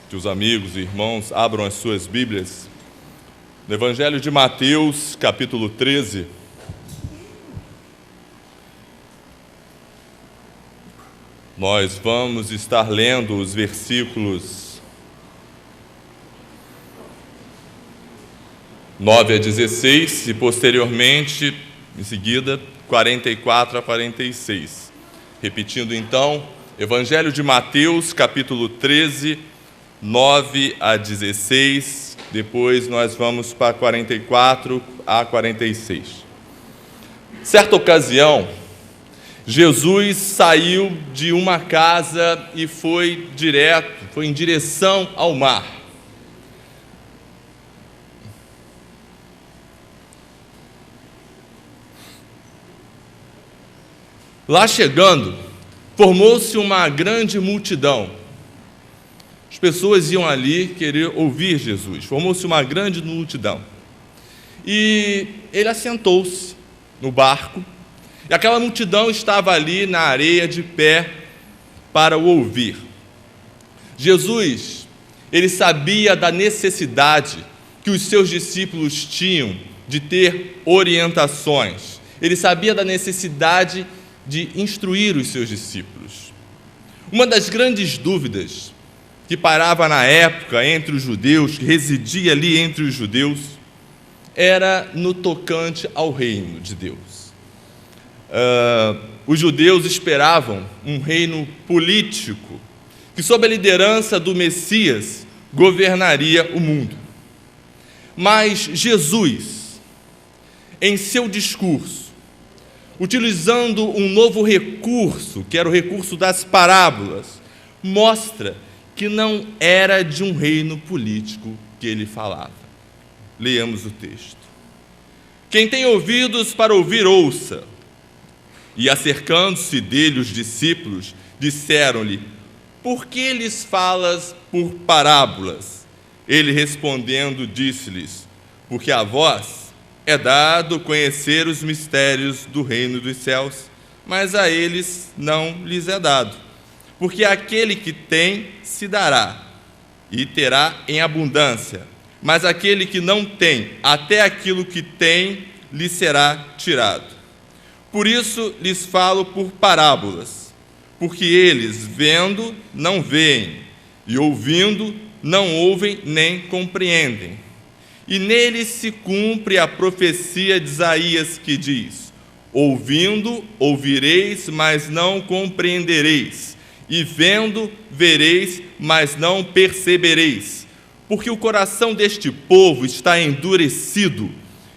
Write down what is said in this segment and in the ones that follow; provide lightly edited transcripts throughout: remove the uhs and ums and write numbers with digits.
Que os amigos e irmãos abram as suas Bíblias no Evangelho de Mateus, capítulo 13. Nós vamos estar lendo os versículos 9 a 16 e posteriormente, em seguida, 44 a 46. Repetindo então, Evangelho de Mateus, capítulo 13, 9 a 16, depois nós vamos para 44 a 46. Certa ocasião, Jesus saiu de uma casa e foi em direção ao mar. Lá chegando, formou-se uma grande multidão. As pessoas iam ali querer ouvir Jesus. Formou-se uma grande multidão. E ele assentou-se no barco. E aquela multidão estava ali na areia de pé para o ouvir. Jesus, ele sabia da necessidade que os seus discípulos tinham de ter orientações. Ele sabia da necessidade de instruir os seus discípulos. Uma das grandes dúvidas que parava na época entre os judeus, que residia ali entre os judeus, era no tocante ao reino de Deus. Os judeus esperavam um reino político, que sob a liderança do Messias, governaria o mundo. Mas Jesus, em seu discurso, utilizando um novo recurso, que era o recurso das parábolas, mostra que não era de um reino político que ele falava. Leamos o texto. Quem tem ouvidos para ouvir, ouça. E acercando-se dele os discípulos, disseram-lhe: por que lhes falas por parábolas? Ele respondendo, disse-lhes: porque a vós é dado conhecer os mistérios do reino dos céus, mas a eles não lhes é dado. Porque aquele que tem, se dará, e terá em abundância. Mas aquele que não tem, até aquilo que tem, lhe será tirado. Por isso lhes falo por parábolas, porque eles, vendo, não veem, e ouvindo, não ouvem nem compreendem. E neles se cumpre a profecia de Isaías que diz: ouvindo, ouvireis, mas não compreendereis. E vendo, vereis, mas não percebereis. Porque o coração deste povo está endurecido,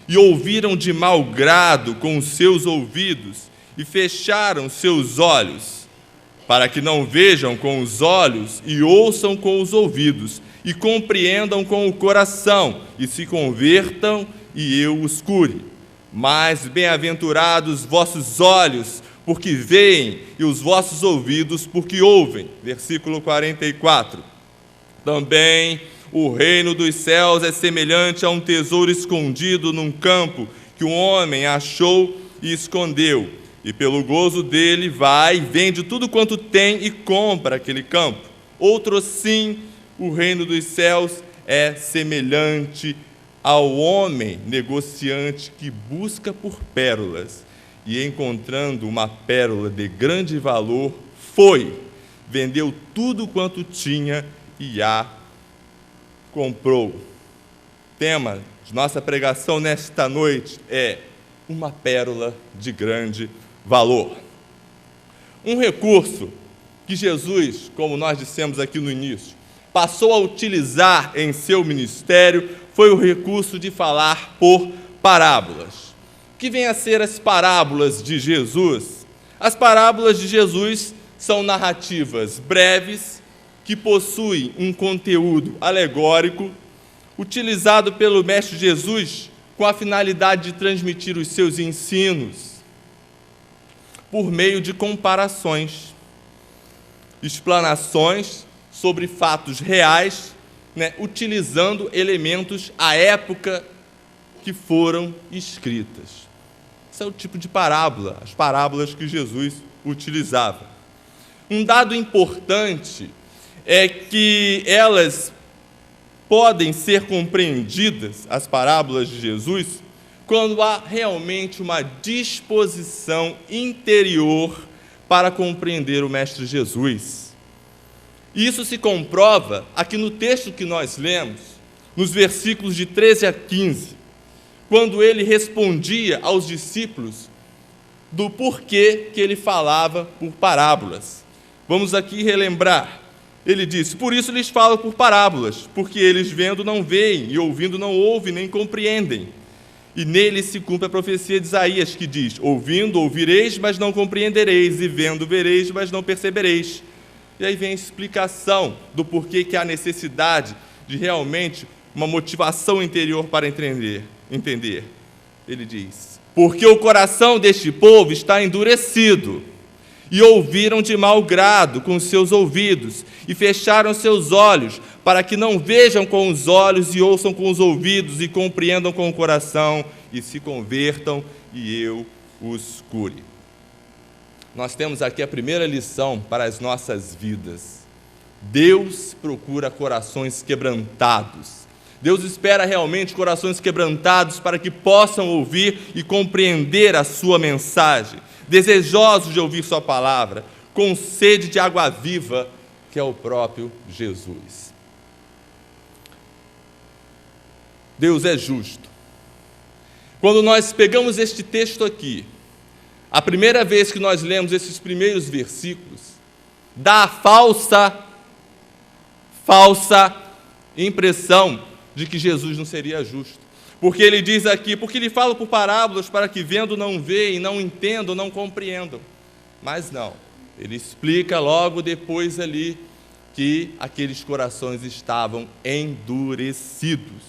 e ouviram de mau grado com os seus ouvidos, e fecharam seus olhos, para que não vejam com os olhos, e ouçam com os ouvidos, e compreendam com o coração, e se convertam, e eu os cure. Mas bem-aventurados vossos olhos, porque veem, e os vossos ouvidos, porque ouvem. Versículo 44. Também o reino dos céus é semelhante a um tesouro escondido num campo, que um homem achou e escondeu. E pelo gozo dele vai, vende tudo quanto tem e compra aquele campo. Outro assim, o reino dos céus é semelhante ao homem negociante que busca por pérolas. E encontrando uma pérola de grande valor, vendeu tudo quanto tinha e a comprou. O tema de nossa pregação nesta noite é uma pérola de grande valor. Um recurso que Jesus, como nós dissemos aqui no início, passou a utilizar em seu ministério foi o recurso de falar por parábolas. O que vem a ser as parábolas de Jesus? As parábolas de Jesus são narrativas breves que possuem um conteúdo alegórico utilizado pelo Mestre Jesus com a finalidade de transmitir os seus ensinos por meio de comparações, explanações sobre fatos reais, utilizando elementos à época que foram escritas. Esse é o tipo de parábola, as parábolas que Jesus utilizava. Um dado importante é que elas podem ser compreendidas, as parábolas de Jesus, quando há realmente uma disposição interior para compreender o Mestre Jesus. Isso se comprova aqui no texto que nós lemos, nos versículos de 13 a 15, quando ele respondia aos discípulos do porquê que ele falava por parábolas. Vamos aqui relembrar. Ele disse: por isso lhes falo por parábolas, porque eles vendo não veem, e ouvindo não ouvem, nem compreendem. E nele se cumpre a profecia de Isaías, que diz: ouvindo ouvireis, mas não compreendereis, e vendo vereis, mas não percebereis. E aí vem a explicação do porquê que há necessidade de realmente uma motivação interior para entender. Ele diz: porque o coração deste povo está endurecido, e ouviram de mau grado com os seus ouvidos, e fecharam seus olhos, para que não vejam com os olhos, e ouçam com os ouvidos, e compreendam com o coração, e se convertam, e eu os cure. Nós temos aqui a primeira lição para as nossas vidas. Deus procura corações quebrantados. Deus espera realmente corações quebrantados para que possam ouvir e compreender a sua mensagem, desejosos de ouvir sua palavra, com sede de água viva, que é o próprio Jesus. Deus é justo. Quando nós pegamos este texto aqui, a primeira vez que nós lemos esses primeiros versículos, dá a falsa impressão de que Jesus não seria justo. Porque ele diz aqui: porque lhe falo por parábolas, para que vendo não veem, não entendam, não compreendam. Mas não, ele explica logo depois ali que aqueles corações estavam endurecidos.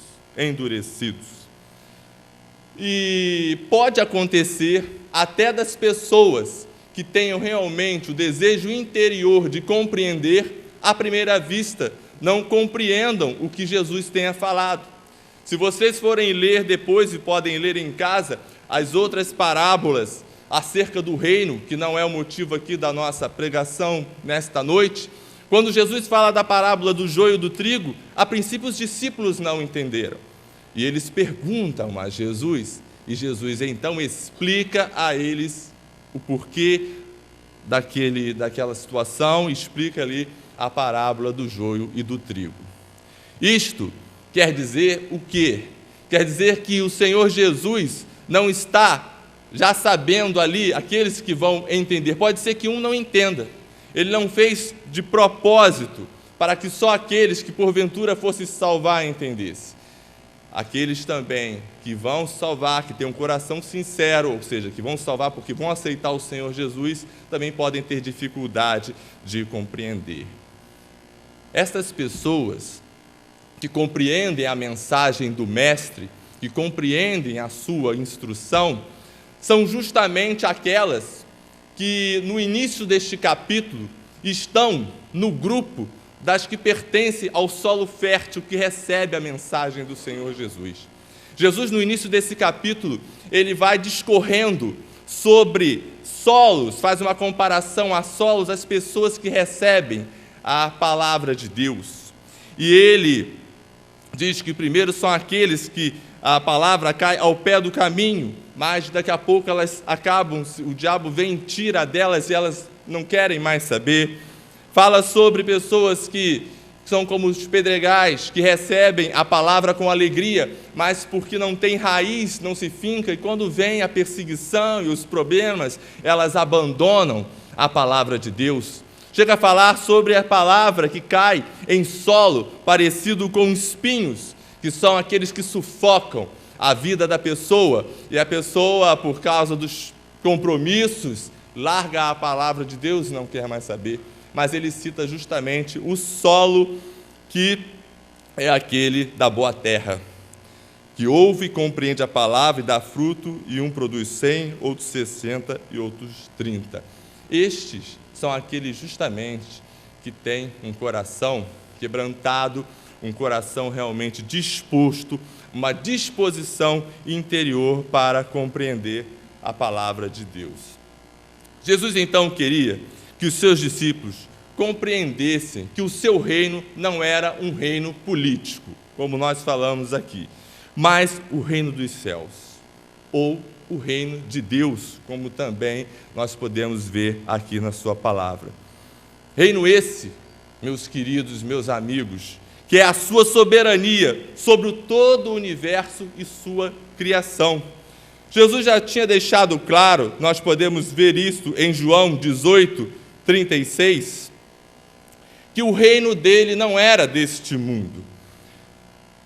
E pode acontecer até das pessoas que tenham realmente o desejo interior de compreender, à primeira vista, não compreendam o que Jesus tenha falado. Se vocês forem ler depois, e podem ler em casa, as outras parábolas acerca do reino, que não é o motivo aqui da nossa pregação nesta noite, quando Jesus fala da parábola do joio e do trigo, a princípio os discípulos não entenderam. E eles perguntam a Jesus, e Jesus então explica a eles o porquê daquela situação, explica ali a parábola do joio e do trigo. Isto quer dizer o quê? Quer dizer que o Senhor Jesus não está já sabendo ali aqueles que vão entender. Pode ser que um não entenda. Ele não fez de propósito para que só aqueles que porventura fossem salvar entendessem. Aqueles também que vão salvar, que têm um coração sincero, ou seja, que vão salvar porque vão aceitar o Senhor Jesus, também podem ter dificuldade de compreender. Estas pessoas que compreendem a mensagem do Mestre, que compreendem a sua instrução, são justamente aquelas que no início deste capítulo estão no grupo das que pertencem ao solo fértil que recebe a mensagem do Senhor Jesus. Jesus, no início desse capítulo, ele vai discorrendo sobre solos, faz uma comparação a solos, as pessoas que recebem a palavra de Deus. E ele diz que primeiro são aqueles que a palavra cai ao pé do caminho, mas daqui a pouco elas acabam, o diabo vem e tira delas e elas não querem mais saber. Fala sobre pessoas que são como os pedregais, que recebem a palavra com alegria, mas porque não tem raiz, não se finca, e quando vem a perseguição e os problemas, elas abandonam a palavra de Deus. Chega a falar sobre a palavra que cai em solo parecido com espinhos, que são aqueles que sufocam a vida da pessoa, e a pessoa, por causa dos compromissos, larga a palavra de Deus e não quer mais saber. Mas ele cita justamente o solo que é aquele da boa terra, que ouve e compreende a palavra e dá fruto, e um produz 100, outros 60 e outros 30. Estes são aqueles justamente que têm um coração quebrantado, um coração realmente disposto, uma disposição interior para compreender a palavra de Deus. Jesus então queria que os seus discípulos compreendessem que o seu reino não era um reino político, como nós falamos aqui, mas o reino dos céus, ou o reino de Deus, como também nós podemos ver aqui na sua palavra. Reino esse, meus queridos, meus amigos, que é a sua soberania sobre todo o universo e sua criação. Jesus já tinha deixado claro, nós podemos ver isso em João 18:36, que o reino dele não era deste mundo.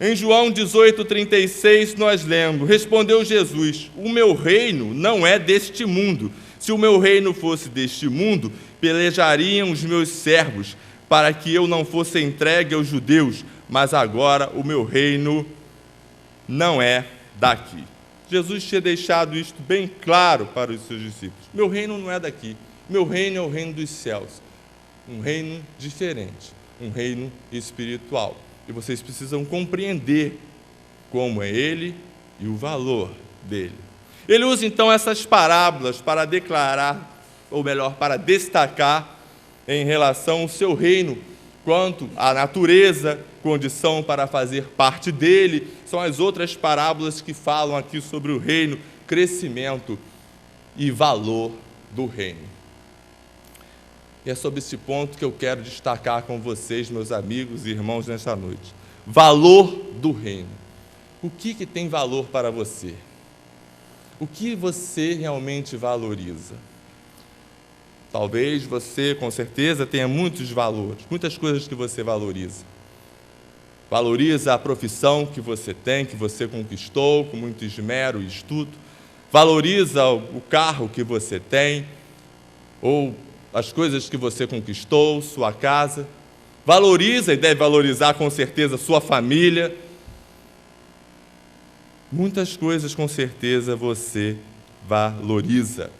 Em João 18:36 nós lemos: respondeu Jesus, o meu reino não é deste mundo. Se o meu reino fosse deste mundo, pelejariam os meus servos, para que eu não fosse entregue aos judeus, mas agora o meu reino não é daqui. Jesus tinha deixado isto bem claro para os seus discípulos. Meu reino não é daqui, meu reino é o reino dos céus, um reino diferente, um reino espiritual. E vocês precisam compreender como é ele e o valor dele. Ele usa então essas parábolas para declarar, ou melhor, para destacar em relação ao seu reino, quanto à natureza, condição para fazer parte dele. São as outras parábolas que falam aqui sobre o reino, crescimento e valor do reino. E é sobre esse ponto que eu quero destacar com vocês, meus amigos e irmãos, nesta noite. Valor do reino. O que tem valor para você? O que você realmente valoriza? Talvez você, com certeza, tenha muitos valores, muitas coisas que você valoriza. Valoriza a profissão que você tem, que você conquistou com muito esmero e estudo. Valoriza o carro que você tem, ou as coisas que você conquistou, sua casa. Valoriza e deve valorizar com certeza sua família. Muitas coisas com certeza você valoriza.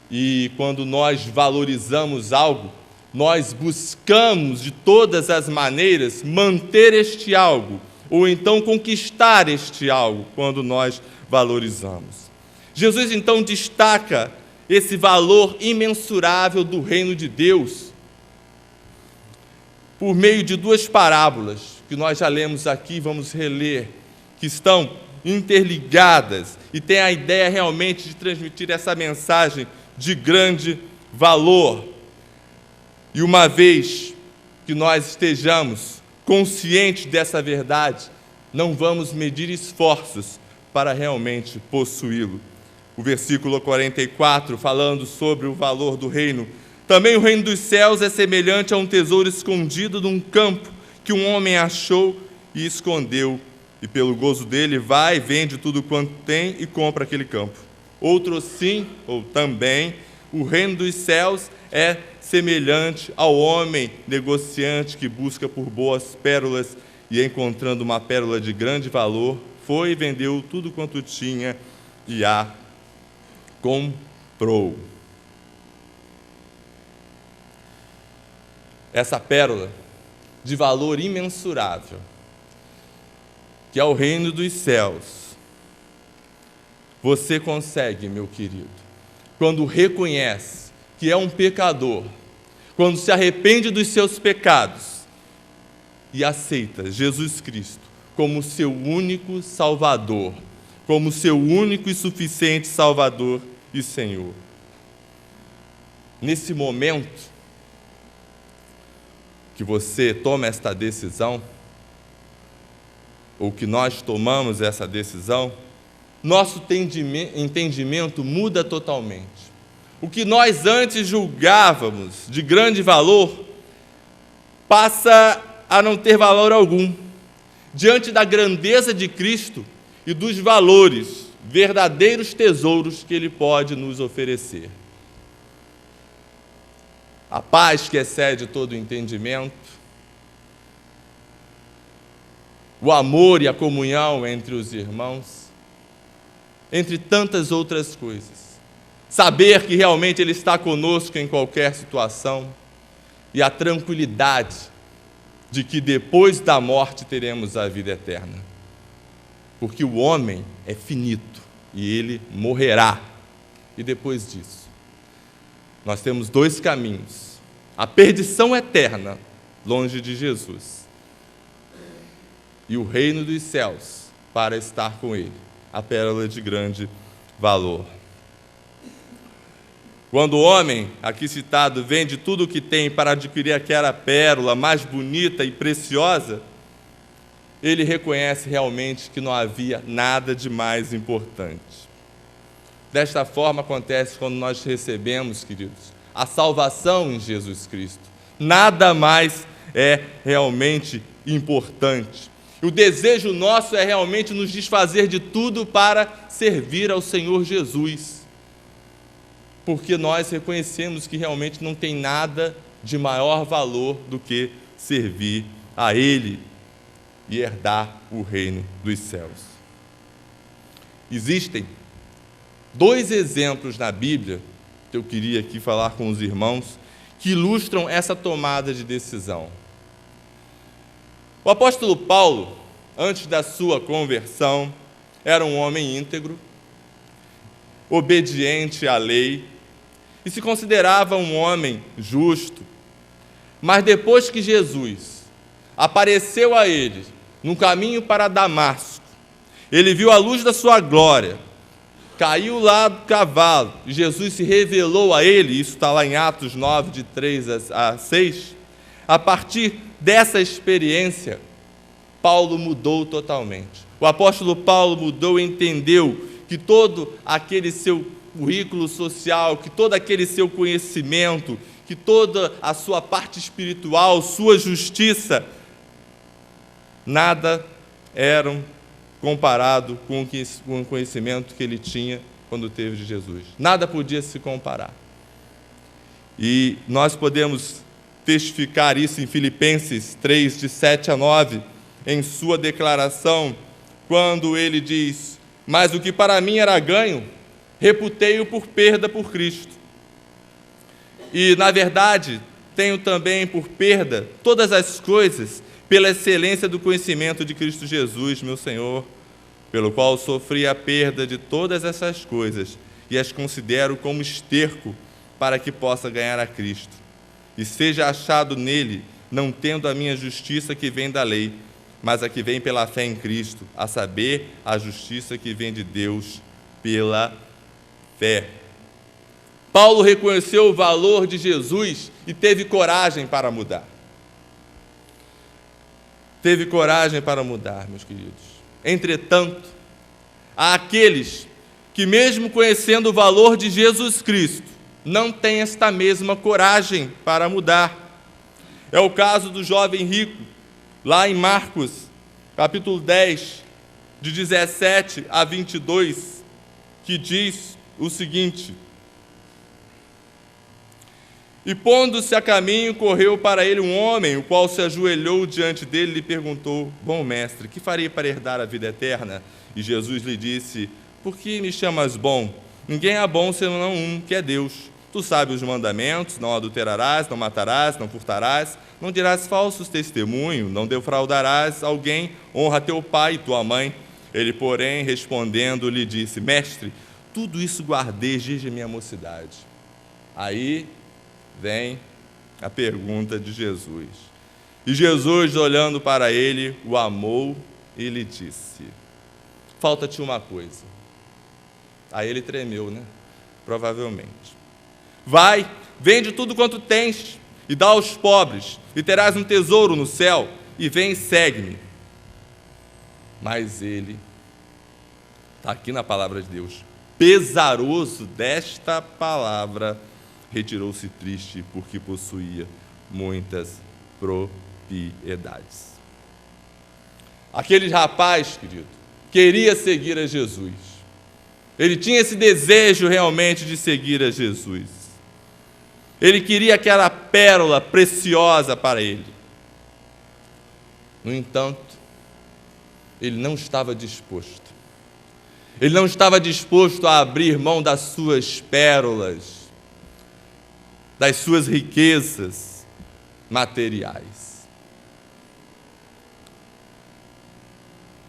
E quando nós valorizamos algo, nós buscamos de todas as maneiras manter este algo, ou então conquistar este algo, quando nós valorizamos. Jesus então destaca esse valor imensurável do reino de Deus por meio de duas parábolas que nós já lemos aqui, vamos reler, que estão interligadas e têm a ideia realmente de transmitir essa mensagem de grande valor. E uma vez que nós estejamos conscientes dessa verdade, não vamos medir esforços para realmente possuí-lo. O versículo 44, falando sobre o valor do reino: também o reino dos céus é semelhante a um tesouro escondido num campo, que um homem achou e escondeu, e pelo gozo dele vai, vende tudo quanto tem e compra aquele campo. Outro sim, ou também, o reino dos céus é semelhante ao homem negociante que busca por boas pérolas, e encontrando uma pérola de grande valor, foi e vendeu tudo quanto tinha e a comprou. Essa pérola de valor imensurável, que é o reino dos céus, você consegue, meu querido, quando reconhece que é um pecador, quando se arrepende dos seus pecados e aceita Jesus Cristo como seu único Salvador, como seu único e suficiente Salvador e Senhor. Nesse momento que você toma esta decisão, ou que nós tomamos essa decisão, nosso entendimento muda totalmente. O que nós antes julgávamos de grande valor passa a não ter valor algum, diante da grandeza de Cristo e dos valores, verdadeiros tesouros que Ele pode nos oferecer. A paz que excede todo o entendimento, o amor e a comunhão entre os irmãos, entre tantas outras coisas. Saber que realmente Ele está conosco em qualquer situação e a tranquilidade de que depois da morte teremos a vida eterna. Porque o homem é finito e ele morrerá. E depois disso, nós temos dois caminhos. a perdição eterna, longe de Jesus, e o reino dos céus para estar com ele, a pérola de grande valor. Quando o homem, aqui citado, vende tudo o que tem para adquirir aquela pérola mais bonita e preciosa, ele reconhece realmente que não havia nada de mais importante. Desta forma acontece quando nós recebemos, queridos, a salvação em Jesus Cristo. Nada mais é realmente importante. O desejo nosso é realmente nos desfazer de tudo para servir ao Senhor Jesus, porque nós reconhecemos que realmente não tem nada de maior valor do que servir a Ele e herdar o reino dos céus. Existem 2 exemplos na Bíblia, que eu queria aqui falar com os irmãos, que ilustram essa tomada de decisão. O apóstolo Paulo, antes da sua conversão, era um homem íntegro, obediente à lei, e se considerava um homem justo. Mas depois que Jesus apareceu a ele no caminho para Damasco, ele viu a luz da sua glória, caiu lá do cavalo, e Jesus se revelou a ele, isso está lá em Atos 9, de 3 a 6, a partir dessa experiência, Paulo mudou totalmente. O apóstolo Paulo mudou e entendeu que todo aquele seu currículo social, que todo aquele seu conhecimento, que toda a sua parte espiritual, sua justiça, nada eram comparado com o conhecimento que ele tinha quando teve de Jesus. Nada podia se comparar. E nós podemos testificar isso em Filipenses 3, de 7 a 9, em sua declaração, quando ele diz: mas o que para mim era ganho, reputei-o por perda por Cristo. E, na verdade, tenho também por perda todas as coisas, pela excelência do conhecimento de Cristo Jesus, meu Senhor, pelo qual sofri a perda de todas essas coisas, e as considero como esterco, para que possa ganhar a Cristo, e seja achado nele, não tendo a minha justiça que vem da lei, mas a que vem pela fé em Cristo, a saber, a justiça que vem de Deus pela fé. Paulo reconheceu o valor de Jesus e teve coragem para mudar. Teve coragem para mudar, meus queridos. Entretanto, há aqueles que, mesmo conhecendo o valor de Jesus Cristo, não têm esta mesma coragem para mudar. É o caso do jovem rico, lá em Marcos, capítulo 10, de 17 a 22, que diz o seguinte: e pondo-se a caminho, correu para ele um homem, o qual se ajoelhou diante dele e lhe perguntou: bom mestre, que farei para herdar a vida eterna? E Jesus lhe disse: por que me chamas bom? Ninguém é bom senão um, que é Deus. Tu sabes os mandamentos: não adulterarás, não matarás, não furtarás, não dirás falsos testemunhos, não defraudarás alguém, honra teu pai e tua mãe. Ele, porém, respondendo, lhe disse: mestre, tudo isso guardei desde a minha mocidade. Aí vem a pergunta de Jesus. E Jesus, olhando para ele, o amou e lhe disse: falta-te uma coisa. Aí ele tremeu, né? Provavelmente. Vai, vende tudo quanto tens e dá aos pobres, e terás um tesouro no céu, e vem e segue-me. Mas ele, está aqui na palavra de Deus, pesaroso desta palavra, retirou-se triste, porque possuía muitas propriedades. Aquele rapaz, querido, queria seguir a Jesus. Ele tinha esse desejo realmente de seguir a Jesus. Ele queria aquela pérola preciosa para ele. No entanto, ele não estava disposto. Ele não estava disposto a abrir mão das suas pérolas, das suas riquezas materiais.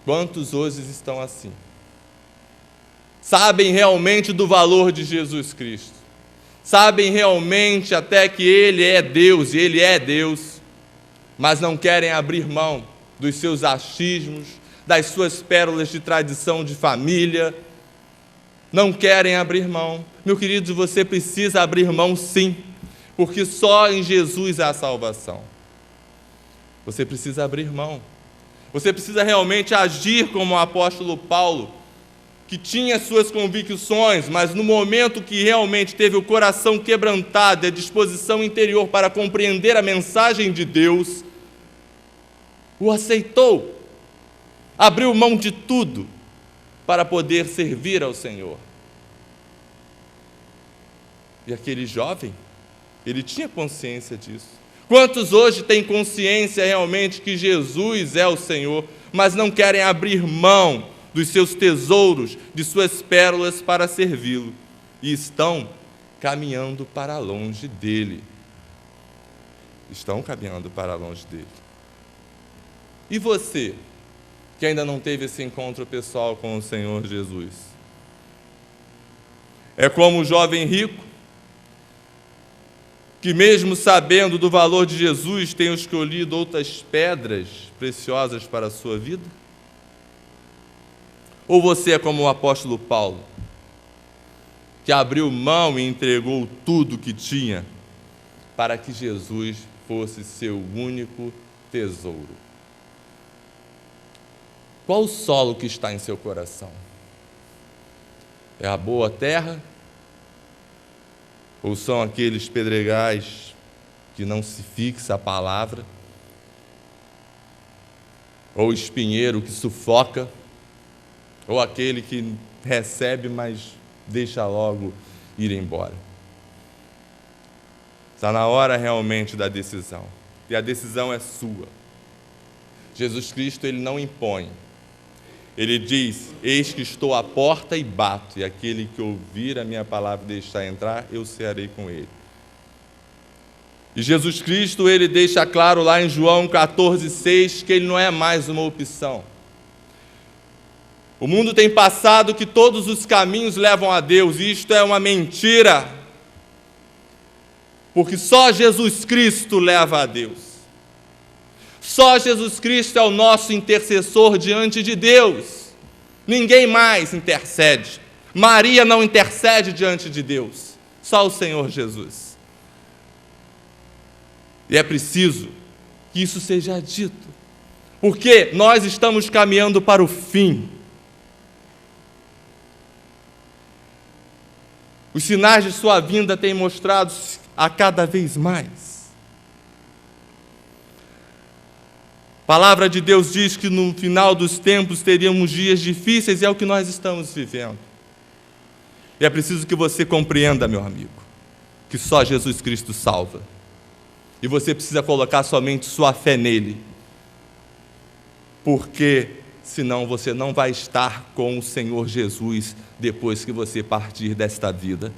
Quantos hoje estão assim? Sabem realmente do valor de Jesus Cristo. sabem realmente até que Ele é Deus, e Ele é Deus, mas não querem abrir mão dos seus achismos, das suas pérolas de tradição de família, não querem abrir mão. Meu querido, você precisa abrir mão sim, porque só em Jesus há salvação. Você precisa abrir mão. Você precisa realmente agir como o apóstolo Paulo, que tinha suas convicções, mas no momento que realmente teve o coração quebrantado e a disposição interior para compreender a mensagem de Deus, o aceitou, abriu mão de tudo para poder servir ao Senhor. E aquele jovem, ele tinha consciência disso. Quantos hoje têm consciência realmente que Jesus é o Senhor, mas não querem abrir mão dos seus tesouros, de suas pérolas para servi-lo, e estão caminhando para longe dele. Estão caminhando para longe dele. E você, que ainda não teve esse encontro pessoal com o Senhor Jesus? É como o jovem rico, que mesmo sabendo do valor de Jesus, tem escolhido outras pedras preciosas para a sua vida? Ou você é como o apóstolo Paulo, que abriu mão e entregou tudo que tinha para que Jesus fosse seu único tesouro? Qual o solo que está em seu coração? É a boa terra? Ou são aqueles pedregais que não se fixa a palavra? Ou o espinheiro que sufoca? Ou aquele que recebe, mas deixa logo ir embora? Está na hora realmente da decisão. E a decisão é sua. Jesus Cristo, Ele não impõe. Ele diz: eis que estou à porta e bato, e aquele que ouvir a minha palavra e deixar entrar, eu cearei com ele. E Jesus Cristo, Ele deixa claro lá em João 14,6, que Ele não é mais uma opção. O mundo tem passado que todos os caminhos levam a Deus, e isto é uma mentira, porque só Jesus Cristo leva a Deus. Só Jesus Cristo é o nosso intercessor diante de Deus. Ninguém mais intercede. Maria não intercede diante de Deus. Só o Senhor Jesus. E é preciso que isso seja dito, porque nós estamos caminhando para o fim. Os sinais de sua vinda têm mostrado a cada vez mais. A palavra de Deus diz que no final dos tempos teríamos dias difíceis, e é o que nós estamos vivendo. E é preciso que você compreenda, meu amigo, que só Jesus Cristo salva. E você precisa colocar somente sua fé nele, porque senão você não vai estar com o Senhor Jesus depois que você partir desta vida.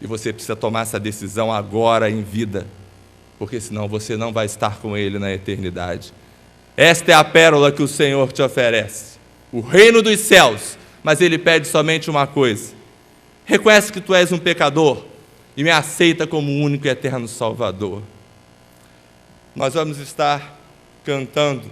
E você precisa tomar essa decisão agora em vida, porque senão você não vai estar com Ele na eternidade. Esta é a pérola que o Senhor te oferece, o reino dos céus, mas Ele pede somente uma coisa: reconhece que tu és um pecador e me aceita como o único e eterno Salvador. Nós vamos estar cantando